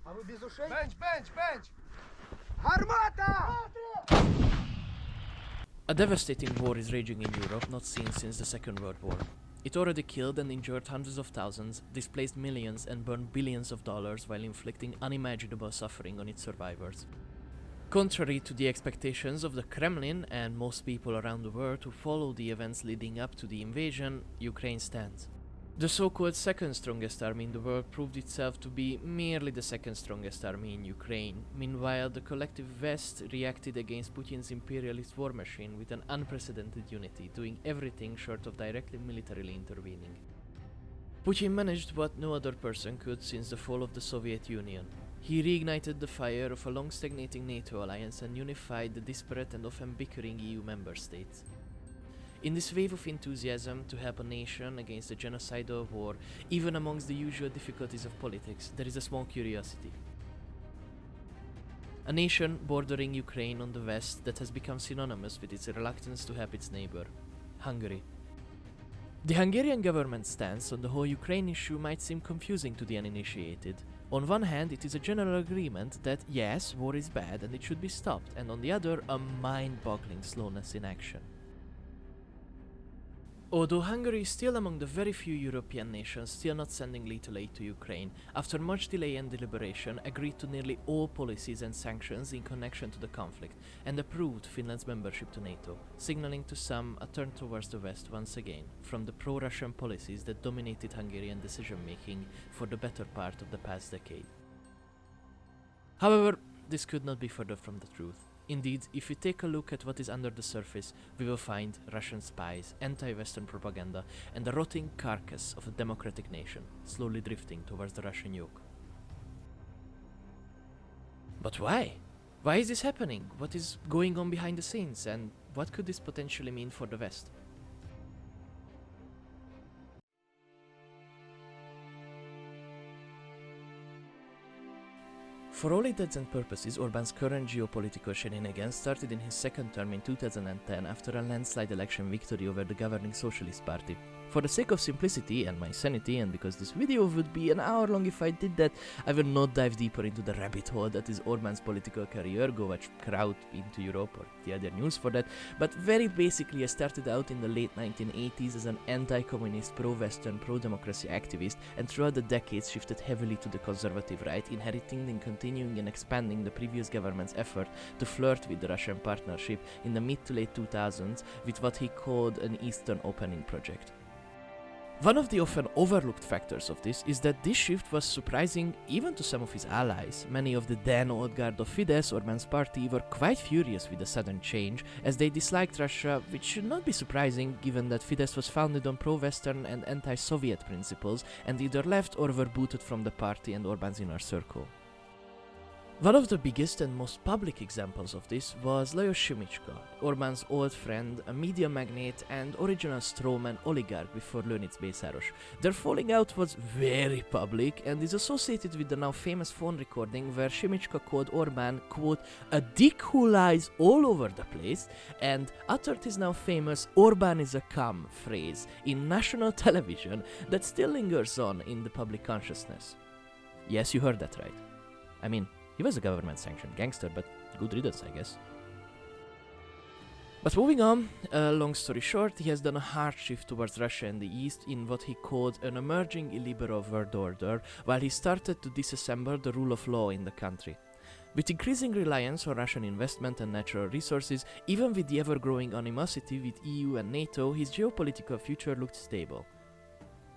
Bench! A devastating war is raging in Europe, not seen since the Second World War. It already killed and injured hundreds of thousands, displaced millions and burned billions of dollars while inflicting unimaginable suffering on its survivors. Contrary to the expectations of the Kremlin and most people around the world who follow the events leading up to the invasion, Ukraine stands. The so-called second strongest army in the world proved itself to be merely the second strongest army in Ukraine. Meanwhile, the collective West reacted against Putin's imperialist war machine with an unprecedented unity, doing everything short of directly militarily intervening. Putin managed what no other person could since the fall of the Soviet Union. He reignited the fire of a long-stagnating NATO alliance and unified the disparate and often bickering EU member states. In this wave of enthusiasm to help a nation against a genocidal war, even amongst the usual difficulties of politics, there is a small curiosity. A nation bordering Ukraine on the west that has become synonymous with its reluctance to help its neighbor, Hungary. The Hungarian government's stance on the whole Ukraine issue might seem confusing to the uninitiated. On one hand, it is a general agreement that yes, war is bad and it should be stopped, and on the other, a mind-boggling slowness in action. Although Hungary is still among the very few European nations still not sending lethal aid to Ukraine, after much delay and deliberation agreed to nearly all policies and sanctions in connection to the conflict, and approved Finland's membership to NATO, signaling to some a turn towards the West once again, from the pro-Russian policies that dominated Hungarian decision-making for the better part of the past decade. However, this could not be further from the truth. Indeed, if we take a look at what is under the surface, we will find Russian spies, anti-Western propaganda, and the rotting carcass of a democratic nation, slowly drifting towards the Russian yoke. But why? Why is this happening? What is going on behind the scenes, and what could this potentially mean for the West? For all intents and purposes, Orbán's current geopolitical shenanigans started in his second term in 2010 after a landslide election victory over the governing Socialist Party. For the sake of simplicity and my sanity, and because this video would be an hour long if I did that, I will not dive deeper into the rabbit hole that is Orbán's political career, go watch Kraut into Europe or the other news for that, but very basically I started out in the late 1980s as an anti-communist, pro-Western, pro-democracy activist, and throughout the decades shifted heavily to the conservative right, inheriting and continuing and expanding the previous government's effort to flirt with the Russian partnership in the mid to late 2000s with what he called an Eastern Opening project. One of the often overlooked factors of this is that this shift was surprising even to some of his allies. Many of the then old guard of Fidesz, Orbán's party, were quite furious with the sudden change, as they disliked Russia, which should not be surprising given that Fidesz was founded on pro-Western and anti-Soviet principles and either left or were booted from the party and Orbán's inner circle. One of the biggest and most public examples of this was Lajos Simicska, Orbán's old friend, a media magnate and original strawman oligarch before Lőrinc Mészáros. Their falling out was very public and is associated with the now famous phone recording where Simicska called Orbán, quote, a dick who lies all over the place, and uttered his now famous Orbán is a cum phrase in national television that still lingers on in the public consciousness. Yes, you heard that right. I mean, he was a government-sanctioned gangster, but good riddance, I guess. But moving on, long story short, he has done a hard shift towards Russia and the East in what he called an emerging illiberal world order, while he started to disassemble the rule of law in the country. With increasing reliance on Russian investment and natural resources, even with the ever-growing animosity with EU and NATO, his geopolitical future looked stable.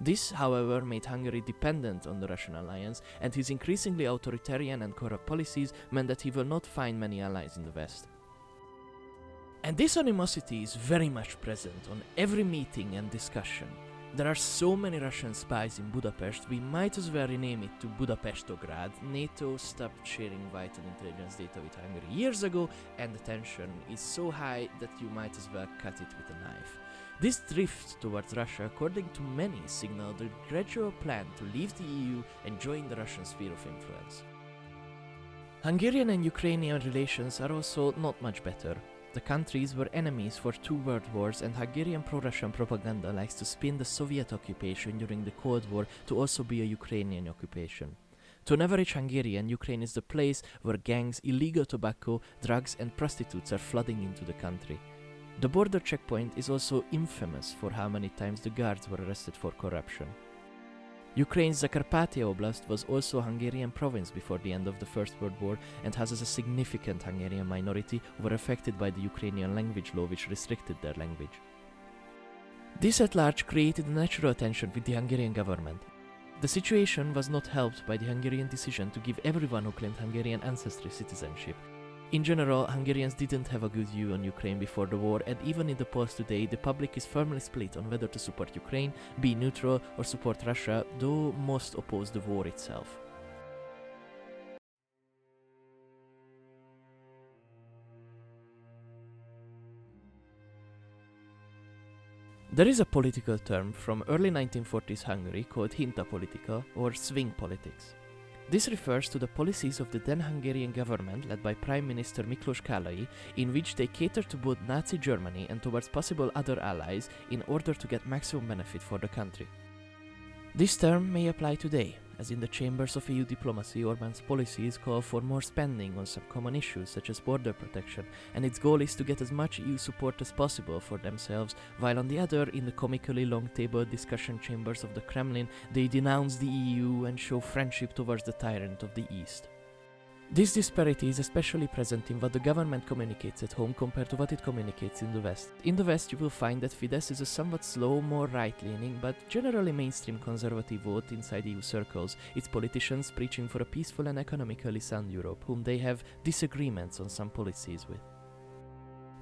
This, however, made Hungary dependent on the Russian alliance, and his increasingly authoritarian and corrupt policies meant that he will not find many allies in the West. And this animosity is very much present on every meeting and discussion. There are so many Russian spies in Budapest, we might as well rename it to Budapestograd. NATO stopped sharing vital intelligence data with Hungary years ago, and the tension is so high that you might as well cut it with a knife. This drift towards Russia, according to many, signaled a gradual plan to leave the EU and join the Russian sphere of influence. Hungarian and Ukrainian relations are also not much better. The countries were enemies for 2 world wars, and Hungarian pro-Russian propaganda likes to spin the Soviet occupation during the Cold War to also be a Ukrainian occupation. To an average Hungarian, Ukraine is the place where gangs, illegal tobacco, drugs and prostitutes are flooding into the country. The border checkpoint is also infamous for how many times the guards were arrested for corruption. Ukraine's Zakarpattia Oblast was also a Hungarian province before the end of the First World War and houses a significant Hungarian minority who were affected by the Ukrainian language law which restricted their language. This at large created a natural tension with the Hungarian government. The situation was not helped by the Hungarian decision to give everyone who claimed Hungarian ancestry citizenship. In general, Hungarians didn't have a good view on Ukraine before the war, and even in the polls today, the public is firmly split on whether to support Ukraine, be neutral, or support Russia, though most oppose the war itself. There is a political term from early 1940s Hungary called hinta politika, or swing politics. This refers to the policies of the then Hungarian government led by Prime Minister Miklós Kálai, in which they cater to both Nazi Germany and towards possible other allies in order to get maximum benefit for the country. This term may apply today, as in the chambers of EU diplomacy, Orbán's policies call for more spending on some common issues such as border protection, and its goal is to get as much EU support as possible for themselves, while on the other, in the comically long table discussion chambers of the Kremlin, they denounce the EU and show friendship towards the tyrant of the East. This disparity is especially present in what the government communicates at home compared to what it communicates in the West. In the West, you will find that Fidesz is a somewhat slow, more right-leaning, but generally mainstream conservative vote inside EU circles, its politicians preaching for a peaceful and economically sound Europe, whom they have disagreements on some policies with.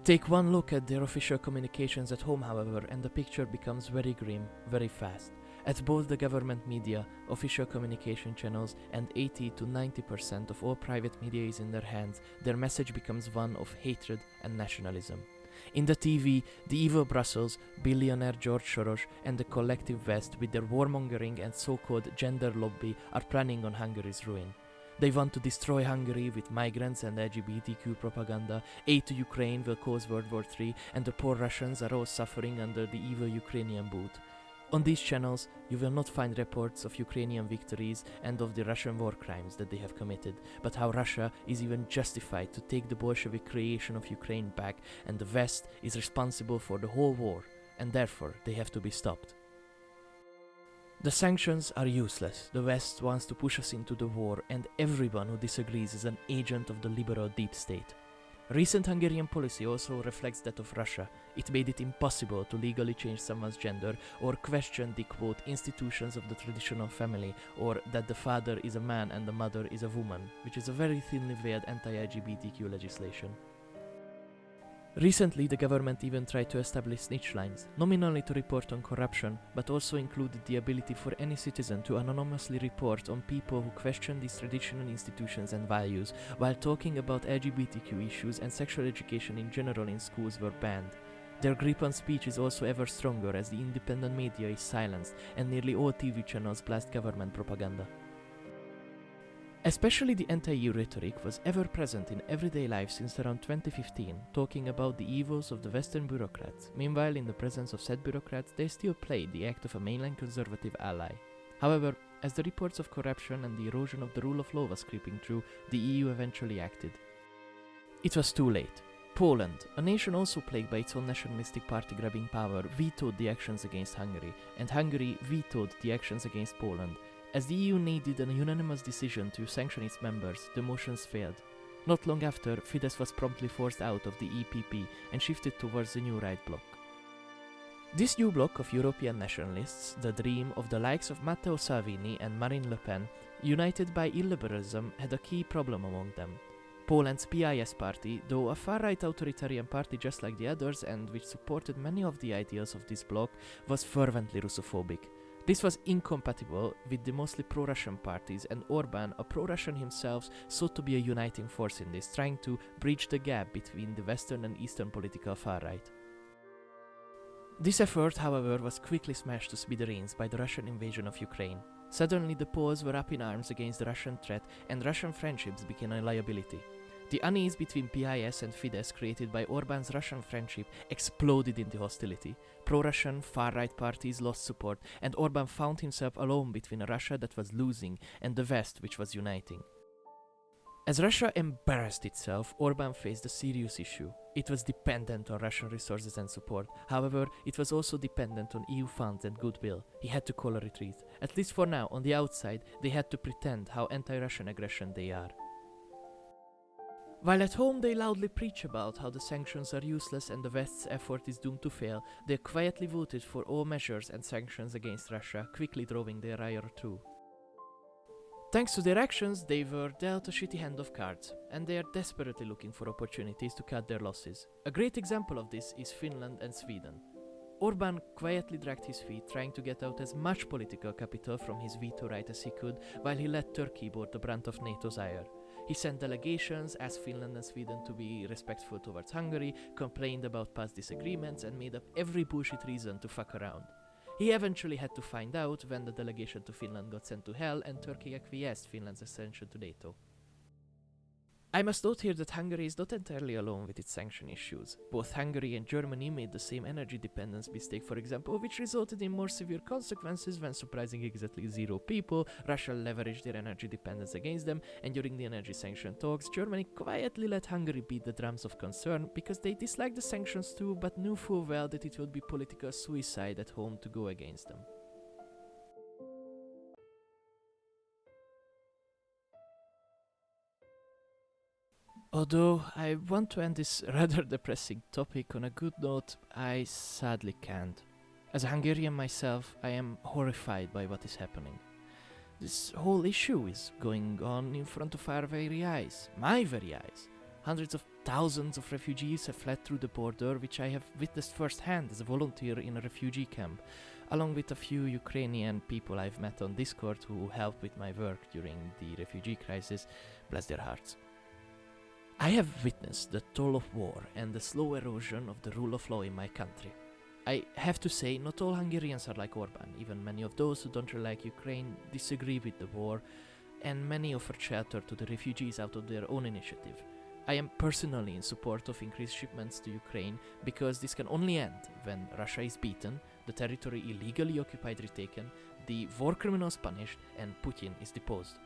Take one look at their official communications at home, however, and the picture becomes very grim, very fast. At both the government media, official communication channels, and 80 to 90% of all private media is in their hands, their message becomes one of hatred and nationalism. In the TV, the evil Brussels, billionaire George Soros, and the collective West, with their warmongering and so-called gender lobby, are planning on Hungary's ruin. They want to destroy Hungary with migrants and LGBTQ propaganda, aid to Ukraine will cause World War III, and the poor Russians are all suffering under the evil Ukrainian boot. On these channels, you will not find reports of Ukrainian victories and of the Russian war crimes that they have committed, but how Russia is even justified to take the Bolshevik creation of Ukraine back, and the West is responsible for the whole war, and therefore they have to be stopped. The sanctions are useless. The West wants to push us into the war, and everyone who disagrees is an agent of the liberal deep state. Recent Hungarian policy also reflects that of Russia. It made it impossible to legally change someone's gender or question the quote institutions of the traditional family, or that the father is a man and the mother is a woman, which is a very thinly veiled anti-LGBTQ legislation. Recently, the government even tried to establish snitch lines, nominally to report on corruption, but also included the ability for any citizen to anonymously report on people who question these traditional institutions and values, while talking about LGBTQ issues and sexual education in general in schools were banned. Their grip on speech is also ever stronger as the independent media is silenced and nearly all TV channels blast government propaganda. Especially the anti-EU rhetoric was ever present in everyday life since around 2015, talking about the evils of the Western bureaucrats. Meanwhile, in the presence of said bureaucrats, they still played the act of a mainland conservative ally. However, as the reports of corruption and the erosion of the rule of law was creeping through, the EU eventually acted. It was too late. Poland, a nation also plagued by its own nationalistic party-grabbing power, vetoed the actions against Hungary, and Hungary vetoed the actions against Poland. As the EU needed a unanimous decision to sanction its members, the motions failed. Not long after, Fidesz was promptly forced out of the EPP and shifted towards the new right bloc. This new bloc of European nationalists, the dream of the likes of Matteo Salvini and Marine Le Pen, united by illiberalism, had a key problem among them. Poland's PIS party, though a far-right authoritarian party just like the others and which supported many of the ideals of this bloc, was fervently Russophobic. This was incompatible with the mostly pro-Russian parties, and Orbán, a pro-Russian himself, sought to be a uniting force in this, trying to bridge the gap between the Western and Eastern political far-right. This effort, however, was quickly smashed to smithereens by the Russian invasion of Ukraine. Suddenly the Poles were up in arms against the Russian threat, and Russian friendships became a liability. The unease between PIS and Fidesz created by Orbán's Russian friendship exploded into hostility. Pro-Russian, far-right parties lost support, and Orbán found himself alone between a Russia that was losing and the West which was uniting. As Russia embarrassed itself, Orbán faced a serious issue. It was dependent on Russian resources and support. However, it was also dependent on EU funds and goodwill. He had to call a retreat. At least for now, on the outside, they had to pretend how anti-Russian aggression they are. While at home they loudly preach about how the sanctions are useless and the West's effort is doomed to fail, they quietly voted for all measures and sanctions against Russia, quickly drawing their ire through. Thanks to their actions, they were dealt a shitty hand of cards, and they are desperately looking for opportunities to cut their losses. A great example of this is Finland and Sweden. Orbán quietly dragged his feet, trying to get out as much political capital from his veto right as he could, while he let Turkey bear the brunt of NATO's ire. He sent delegations, asked Finland and Sweden to be respectful towards Hungary, complained about past disagreements, and made up every bullshit reason to fuck around. He eventually had to find out when the delegation to Finland got sent to hell and Turkey acquiesced Finland's accession to NATO. I must note here that Hungary is not entirely alone with its sanction issues. Both Hungary and Germany made the same energy dependence mistake, for example, which resulted in more severe consequences when, surprising exactly 0 people, Russia leveraged their energy dependence against them, and during the energy sanction talks, Germany quietly let Hungary beat the drums of concern because they disliked the sanctions too, but knew full well that it would be political suicide at home to go against them. Although I want to end this rather depressing topic on a good note, I sadly can't. As a Hungarian myself, I am horrified by what is happening. This whole issue is going on in front of our very eyes, my very eyes. Hundreds of thousands of refugees have fled through the border, which I have witnessed firsthand as a volunteer in a refugee camp, along with a few Ukrainian people I've met on Discord who helped with my work during the refugee crisis, bless their hearts. I have witnessed the toll of war and the slow erosion of the rule of law in my country. I have to say, not all Hungarians are like Orbán. Even many of those who don't really like Ukraine disagree with the war, and many offer shelter to the refugees out of their own initiative. I am personally in support of increased shipments to Ukraine because this can only end when Russia is beaten, the territory illegally occupied retaken, the war criminals punished, and Putin is deposed.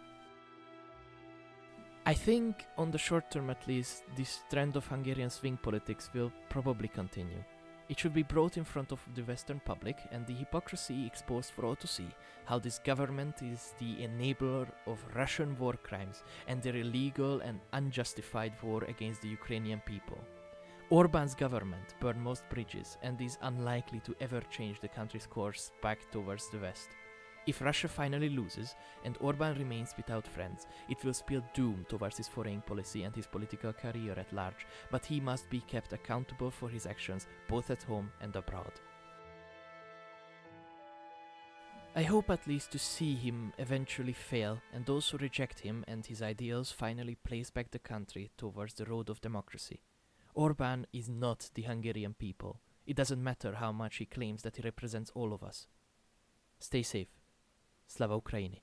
I think, on the short term at least, this trend of Hungarian swing politics will probably continue. It should be brought in front of the Western public and the hypocrisy exposed for all to see, how this government is the enabler of Russian war crimes and their illegal and unjustified war against the Ukrainian people. Orbán's government burned most bridges and is unlikely to ever change the country's course back towards the West. If Russia finally loses and Orbán remains without friends, it will spell doom towards his foreign policy and his political career at large, but he must be kept accountable for his actions both at home and abroad. I hope at least to see him eventually fail and those who reject him and his ideals finally place back the country towards the road of democracy. Orbán is not the Hungarian people. It doesn't matter how much he claims that he represents all of us. Stay safe. Slava Ukraini.